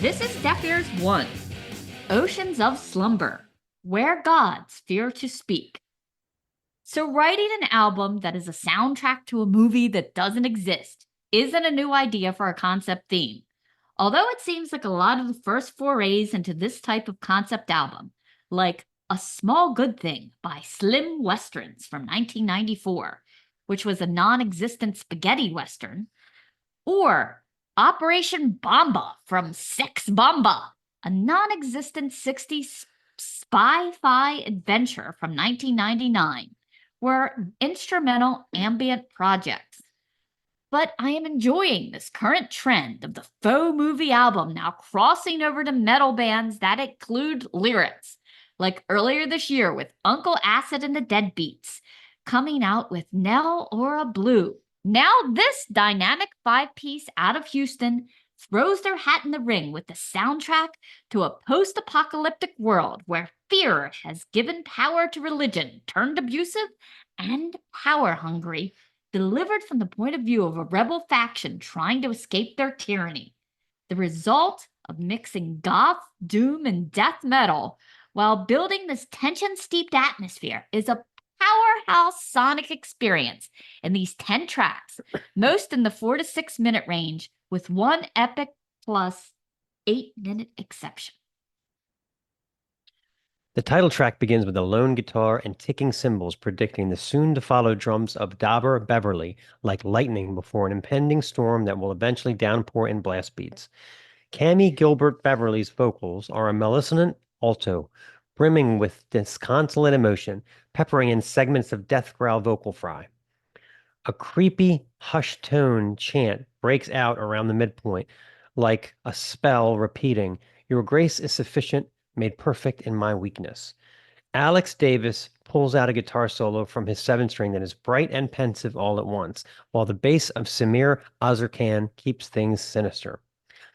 This is Deaf Ears 1, Oceans of Slumber, Where Gods Fear to Speak. So writing an album that is a soundtrack to a movie that doesn't exist isn't a new idea for a concept theme, although it seems like a lot of the first forays into this type of concept album, like A Small Good Thing by Slim Westerns from 1994, which was a non-existent spaghetti western, or Operation Bomba from Sex Bomba, a non-existent 60s spy-fi adventure from 1999, were instrumental ambient projects. But I am enjoying this current trend of the faux movie album now crossing over to metal bands that include lyrics, like earlier this year with Uncle Acid and the Deadbeats, coming out with Nell Ora Blue. Now this dynamic five-piece out of Houston throws their hat in the ring with the soundtrack to a post-apocalyptic world where fear has given power to religion, turned abusive and power-hungry, delivered from the point of view of a rebel faction trying to escape their tyranny. The result of mixing goth, doom, and death metal while building this tension-steeped atmosphere is a powerhouse sonic experience in these 10 tracks, most in the 4 to 6 minute range, with one epic plus 8-minute exception. The title track begins with a lone guitar and ticking cymbals predicting the soon-to-follow drums of Dauber Beverly like lightning before an impending storm that will eventually downpour in blast beats. Cammie Gilbert Beverly's vocals are a mellifluent alto, brimming with disconsolate emotion, peppering in segments of death growl vocal fry. A creepy, hushed tone chant breaks out around the midpoint, like a spell repeating, "Your grace is sufficient, made perfect in my weakness." Alex Davis pulls out a guitar solo from his 7-string that is bright and pensive all at once, while the bass of Samir Azarkan keeps things sinister.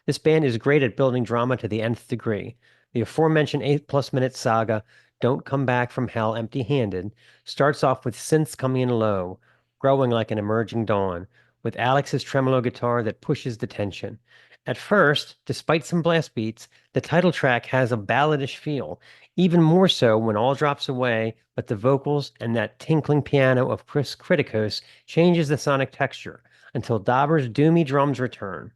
This band is great at building drama to the nth degree. The aforementioned 8+ minute saga, Don't Come Back from Hell Empty-Handed, starts off with synths coming in low, growing like an emerging dawn, with Alex's tremolo guitar that pushes the tension. At first, despite some blast beats, the title track has a balladish feel, even more so when all drops away, but the vocals and that tinkling piano of Chris Kritikos changes the sonic texture until Dauber's doomy drums return.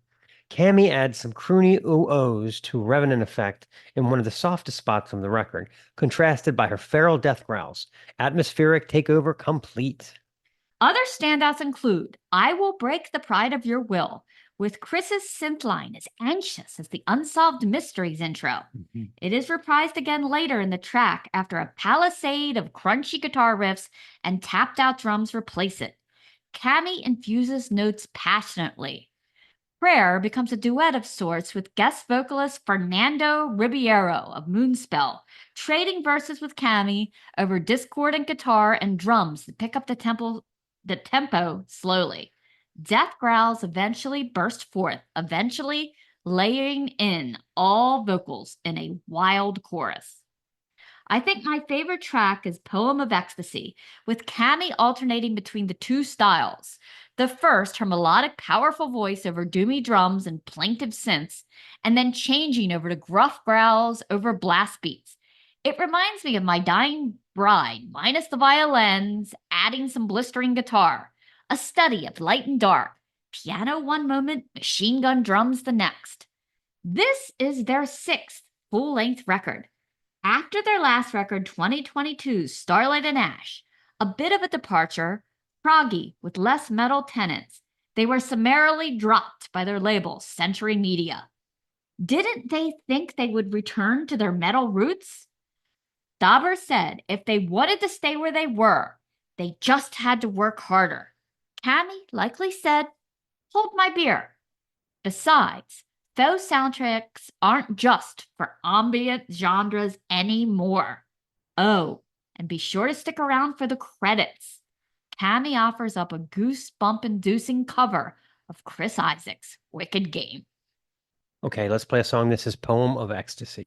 Cammie adds some croony ooh-ohs to revenant effect in one of the softest spots on the record, contrasted by her feral death growls. Atmospheric takeover complete. Other standouts include I Will Break the Pride of Your Will, with Chris's synth line as anxious as the Unsolved Mysteries intro. It is reprised again later in the track after a palisade of crunchy guitar riffs and tapped-out drums replace it. Cammie infuses notes passionately. Prayer becomes a duet of sorts with guest vocalist Fernando Ribeiro of Moonspell, trading verses with Cammie over discordant guitar and drums that pick up the tempo slowly. Death growls eventually burst forth, eventually layering in all vocals in a wild chorus. I think my favorite track is Poem of Ecstasy, with Cammie alternating between the two styles. The first, her melodic, powerful voice over doomy drums and plaintive synths, and then changing over to gruff growls over blast beats. It reminds me of My Dying Bride, minus the violins, adding some blistering guitar. A study of light and dark, piano one moment, machine gun drums the next. This is their 6th full-length record. After their last record, 2022's Starlight and Ash, a bit of a departure, proggy with less metal tenets, they were summarily dropped by their label, Century Media. Didn't they think they would return to their metal roots? Dauber said if they wanted to stay where they were, they just had to work harder. Cammie likely said, hold my beer. Besides, those soundtracks aren't just for ambient genres anymore. Oh, and be sure to stick around for the credits. Cammie offers up a goosebump-inducing cover of Chris Isaak's Wicked Game. Okay, let's play a song. This is Poem of Ecstasy.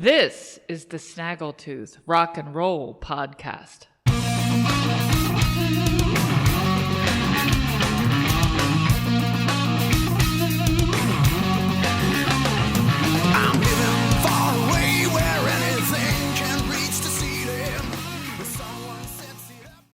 This is the Snaggletooth Rock and Roll Podcast.